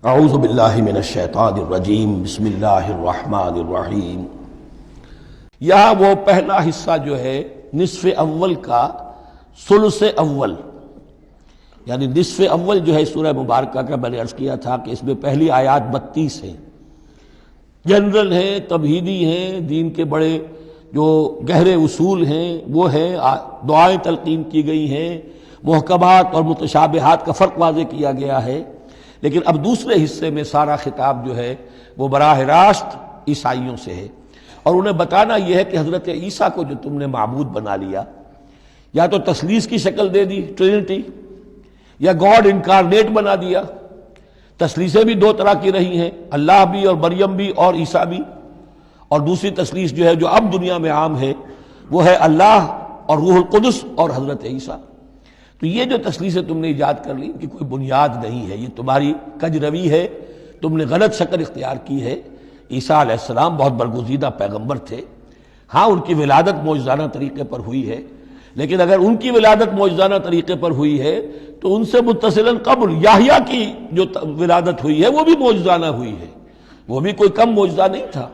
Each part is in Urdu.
اعوذ باللہ من الشیطان الرجیم بسم اللہ الرحمن الرحیم۔ یہاں وہ پہلا حصہ جو ہے نصف اول کا ثلث اول، یعنی نصف اول جو ہے سورہ مبارکہ کا، میں نے عرض کیا تھا کہ اس میں پہلی آیات 32 ہیں، جنرل ہیں، تمہیدی ہیں، دین کے بڑے جو گہرے اصول ہیں وہ ہیں، دعائیں تلقین کی گئی ہیں، محکمات اور متشابہات کا فرق واضح کیا گیا ہے۔ لیکن اب دوسرے حصے میں سارا خطاب جو ہے وہ براہ راست عیسائیوں سے ہے، اور انہیں بتانا یہ ہے کہ حضرت عیسیٰ کو جو تم نے معبود بنا لیا، یا تو تثلیث کی شکل دے دی ٹرینٹی، یا گاڈ انکارنیٹ بنا دیا۔ تثلیثیں بھی دو طرح کی رہی ہیں، اللہ بھی اور مریم بھی اور عیسیٰ بھی، اور دوسری تثلیث جو ہے جو اب دنیا میں عام ہے وہ ہے اللہ اور روح القدس اور حضرت عیسیٰ۔ تو یہ جو تثلیثیں تم نے ایجاد کر لی کہ کوئی بنیاد نہیں ہے، یہ تمہاری کج روی ہے، تم نے غلط شکل اختیار کی ہے۔ عیسیٰ علیہ السلام بہت برگزیدہ پیغمبر تھے، ہاں ان کی ولادت معجزانہ طریقے پر ہوئی ہے، لیکن اگر ان کی ولادت معجزانہ طریقے پر ہوئی ہے تو ان سے متصلاً قبل یحییٰ کی جو ولادت ہوئی ہے وہ بھی معجزانہ ہوئی ہے، وہ بھی کوئی کم معجزہ نہیں تھا۔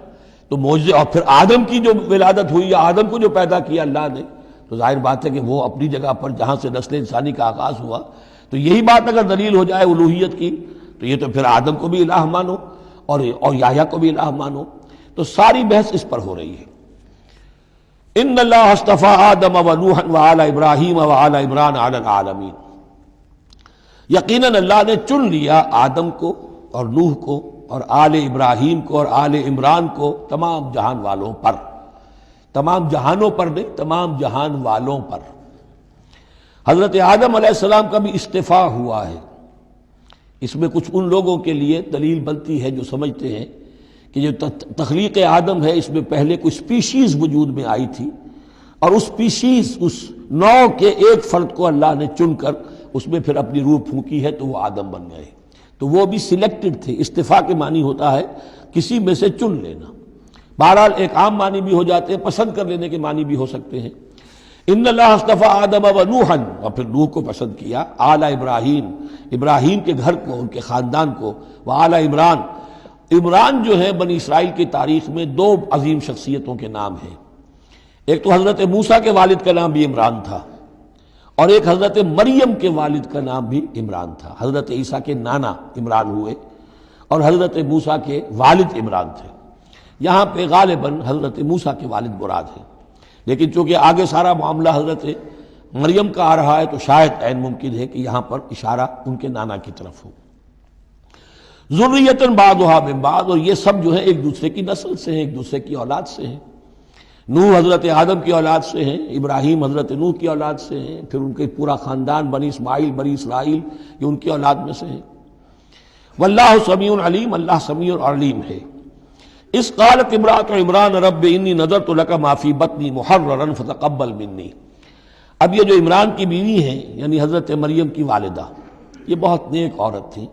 تو معجزے، اور پھر آدم کی جو ولادت ہوئی یا آدم کو جو پیدا کیا اللہ نے، تو ظاہر بات ہے کہ وہ اپنی جگہ پر جہاں سے نسل انسانی کا آغاز ہوا، تو یہی بات اگر دلیل ہو جائے الوہیت کی تو یہ تو پھر آدم کو بھی الہ مانو اور یحییٰ کو بھی الہ مانو۔ تو ساری بحث اس پر ہو رہی ہے۔ ان اللہ اصطفیٰ آدم و نوحا وآل ابراہیم وآل عمران علی العالمین، یقیناً اللہ نے چن لیا آدم کو اور نوح کو اور آل ابراہیم کو اور آل عمران کو تمام جہان والوں پر، تمام جہانوں پر نہیں، تمام جہان والوں پر۔ حضرت آدم علیہ السلام کا بھی استفاء ہوا ہے۔ اس میں کچھ ان لوگوں کے لیے دلیل بنتی ہے جو سمجھتے ہیں کہ جو تخلیق آدم ہے اس میں پہلے کوئی سپیشیز وجود میں آئی تھی، اور اس سپیشیز، اس نوع کے ایک فرد کو اللہ نے چن کر اس میں پھر اپنی روح پھونکی ہے تو وہ آدم بن گئے، تو وہ بھی سلیکٹڈ تھے۔ استفاء کے معنی ہوتا ہے کسی میں سے چن لینا، بہرحال ایک عام معنی بھی ہو جاتے ہیں، پسند کر لینے کے معنی بھی ہو سکتے ہیں۔ ان اللہ اصطفیٰ آدم و نوحا، اور پھر نوح کو پسند کیا، آل ابراہیم، ابراہیم کے گھر کو، ان کے خاندان کو، و آل عمران، عمران جو ہے بنی اسرائیل کی تاریخ میں دو عظیم شخصیتوں کے نام ہیں، ایک تو حضرت موسیٰ کے والد کا نام بھی عمران تھا، اور ایک حضرت مریم کے والد کا نام بھی عمران تھا۔ حضرت عیسیٰ کے نانا عمران ہوئے اور حضرت موسیٰ کے والد عمران تھے۔ یہاں پہ غالباً حضرت موسیٰ کے والد مراد ہیں، لیکن چونکہ آگے سارا معاملہ حضرت مریم کا آ رہا ہے تو شاید عین ممکن ہے کہ یہاں پر اشارہ ان کے نانا کی طرف ہو۔ ذریۃ بعضھا من بعض، اور یہ سب جو ہے ایک دوسرے کی نسل سے ہیں، ایک دوسرے کی اولاد سے ہیں۔ نوح حضرت آدم کی اولاد سے ہیں، ابراہیم حضرت نوح کی اولاد سے ہیں، پھر ان کے پورا خاندان بنی اسماعیل، بنی اسرائیل، یہ ان کی اولاد میں سے ہیں۔ واللہ سمیع علیم، اللہ سمیع اور علیم ہے۔ اس قالت امرأۃ عمران رب انی نذرت لک ما فی بطنی محررا فتقبل منی۔ اب یہ جو عمران کی بیوی ہیں یعنی حضرت مریم کی والدہ، یہ بہت نیک عورت تھیں،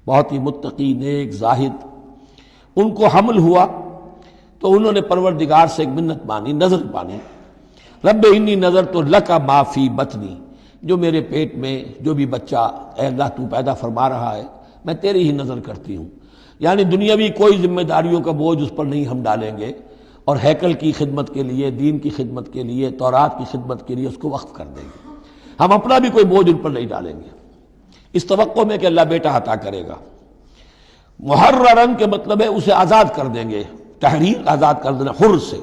بہت ہی متقی، نیک، زاہد۔ ان کو حمل ہوا تو انہوں نے پروردگار سے ایک منت مانی، نظر مانی، رب انی نذرت لک ما فی بطنی، جو میرے پیٹ میں جو بھی بچہ اے اللہ تو پیدا فرما رہا ہے میں تیری ہی نظر کرتی ہوں، یعنی دنیاوی کوئی ذمہ داریوں کا بوجھ اس پر نہیں ہم ڈالیں گے، اور ہیکل کی خدمت کے لیے، دین کی خدمت کے لیے، تورات کی خدمت کے لیے اس کو وقف کر دیں گے، ہم اپنا بھی کوئی بوجھ ان پر نہیں ڈالیں گے، اس توقع میں کہ اللہ بیٹا عطا کرے گا۔ محررن کے مطلب ہے اسے آزاد کر دیں گے، تحریر آزاد کر دینا، حر سے،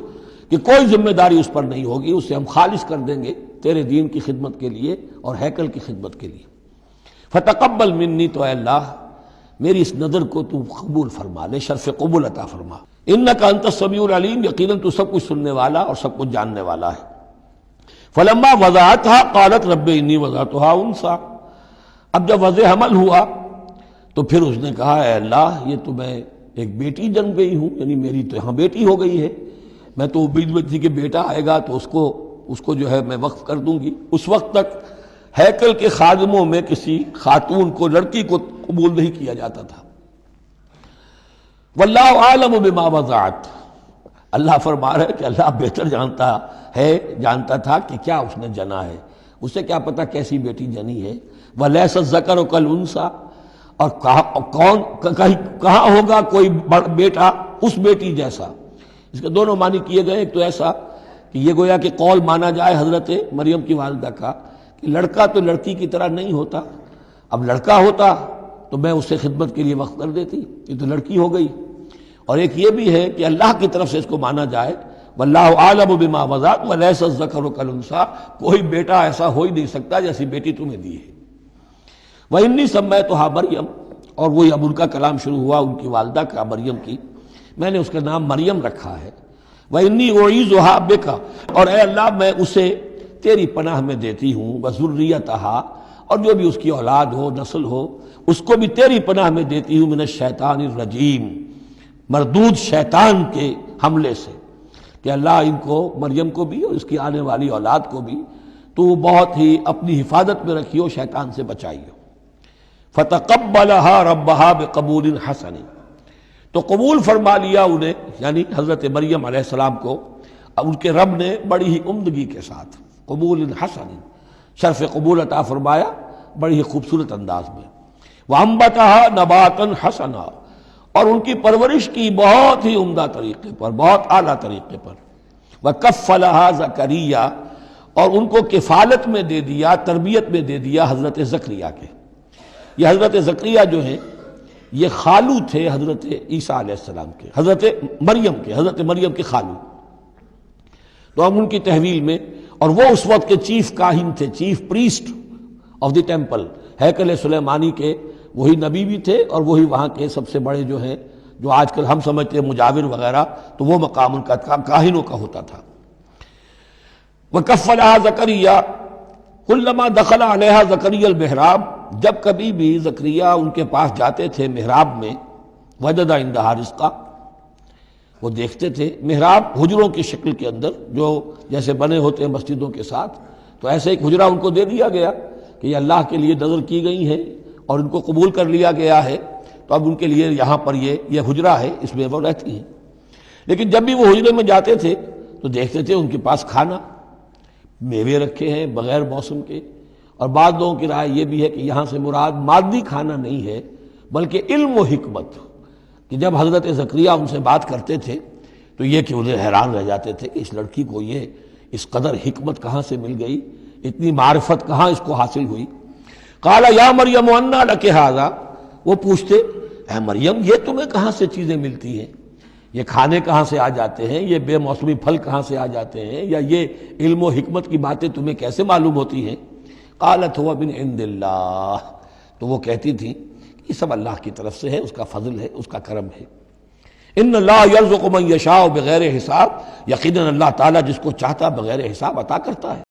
کہ کوئی ذمہ داری اس پر نہیں ہوگی، اسے ہم خالص کر دیں گے تیرے دین کی خدمت کے لیے اور ہیکل کی خدمت کے لیے۔ فتقبل منی، تو اے اللہ میری اس نظر کو تو قبول فرما لے، شرف قبول عطا فرما۔ انک انت السمیع العلیم، یقیناً تو سب کچھ سننے والا اور سب کچھ جاننے والا ہے۔ فلما وضعتها قالت رب انی وضعتها انثی، اب جب وضع حمل ہوا تو پھر اس نے کہا اے اللہ یہ تو میں ایک بیٹی جن گئی ہوں، یعنی میری تو یہاں بیٹی ہو گئی ہے، میں تو امید میں تھی کہ بیٹا آئے گا تو اس کو جو ہے میں وقف کر دوں گی۔ اس وقت تک ہیکل کے خادموں میں کسی خاتون کو، لڑکی کو قبول نہیں کیا جاتا تھا۔ واللہ عالم بما وضعت، اللہ فرما رہا ہے کہ اللہ بہتر جانتا تھا کہ کیا اس نے جنا ہے، اسے کیا پتا کیسی بیٹی جنی ہے۔ ولیس الذکر کالانثی، اور کہاں ہوگا کوئی بیٹا اس بیٹی جیسا. اس کے دونوں معنی کیے گئے. ایک تو ایسا کہ یہ گویا کہ قول مانا جائے حضرت مریم کی والدہ کا کہ لڑکا تو لڑکی کی طرح نہیں ہوتا، اب لڑکا ہوتا تو میں اس سے خدمت کے لیے وقت کر دیتی، یہ تو لڑکی ہو گئی. اور ایک یہ بھی ہے کہ اللہ کی طرف سے اس کو مانا جائے واللہ اعلم بما وضعت ولیس الذکر کالانثی، کوئی بیٹا ایسا ہو ہی نہیں سکتا جیسی بیٹی تمہیں دی ہے. وانی سمیتھا مریم، اور وہی اب ان کا کلام شروع ہوا ان کی والدہ کا مریم کی، میں نے اس کا نام مریم رکھا ہے. وانی اعیذھا بک، اور اے اللہ میں اسے تیری پناہ میں دیتی ہوں، وذریتھا، اور جو بھی اس کی اولاد ہو نسل ہو اس کو بھی تیری پناہ میں دیتی ہوں، من الشیطان الرجیم، مردود شیطان کے حملے سے، کہ اللہ ان کو مریم کو بھی اور اس کی آنے والی اولاد کو بھی تو بہت ہی اپنی حفاظت میں رکھیو، شیطان سے بچائیو. فتقبلها ربها بقبول حسن، تو قبول فرما لیا انہیں، یعنی حضرت مریم علیہ السلام کو ان کے رب نے بڑی ہی عمدگی کے ساتھ، قبول حسن، شرف قبول عطا فرمایا بڑی ہی خوبصورت انداز میں. وانبتها نباتا حسنا، اور ان کی پرورش کی بہت ہی عمدہ طریقے پر، بہت اعلیٰ طریقے پر. وکفلها زکریا، اور ان کو کفالت میں دے دیا، تربیت میں دے دیا حضرت زکریا کے. یہ حضرت زکریا جو ہیں یہ خالو تھے حضرت عیسیٰ علیہ السلام کے، حضرت مریم کے خالو. تو ہم ان کی تحویل میں، اور وہ اس وقت کے چیف کاہن تھے، chief priest of the temple, ہیکل سلیمانی کے وہی نبی بھی تھے، اور وہی وہاں کے سب سے بڑے جو ہیں، جو آج کل ہم سمجھتے ہیں مجاور وغیرہ، تو وہ مقام ان کا کاہنوں کا ہوتا تھا. وکفلها زکریا کلما دخل علیہا زکریا المحراب، جب کبھی بھی زکریا ان کے پاس جاتے تھے محراب میں، وجد عندہا رزقا، وہ دیکھتے تھے محراب حجروں کی شکل کے اندر جو جیسے بنے ہوتے ہیں مسجدوں کے ساتھ، تو ایسے ایک حجرہ ان کو دے دیا گیا کہ یہ اللہ کے لیے نظر کی گئی ہیں اور ان کو قبول کر لیا گیا ہے، تو اب ان کے لیے یہاں پر یہ حجرہ ہے، اس میں وہ رہتی ہیں. لیکن جب بھی وہ حجرے میں جاتے تھے تو دیکھتے تھے ان کے پاس کھانا، میوے رکھے ہیں بغیر موسم کے. اور بعض لوگوں کی رائے یہ بھی ہے کہ یہاں سے مراد مادی کھانا نہیں ہے بلکہ علم و حکمت، کہ جب حضرت زکریا ان سے بات کرتے تھے تو یہ کہ انہیں حیران رہ جاتے تھے کہ اس لڑکی کو یہ اس قدر حکمت کہاں سے مل گئی، اتنی معرفت کہاں اس کو حاصل ہوئی. قال یا مریم انا لک ھذا، وہ پوچھتے اے مریم یہ تمہیں کہاں سے چیزیں ملتی ہیں، یہ کھانے کہاں سے آ جاتے ہیں، یہ بے موسمی پھل کہاں سے آ جاتے ہیں، یا یہ علم و حکمت کی باتیں تمہیں کیسے معلوم ہوتی ہیں. قالت هو من عند اللہ، تو وہ کہتی تھی یہ سب اللہ کی طرف سے ہے، اس کا فضل ہے، اس کا کرم ہے. ان اللہ یرزق من یشاء بغیر حساب، یقیناً اللہ تعالیٰ جس کو چاہتا بغیر حساب عطا کرتا ہے.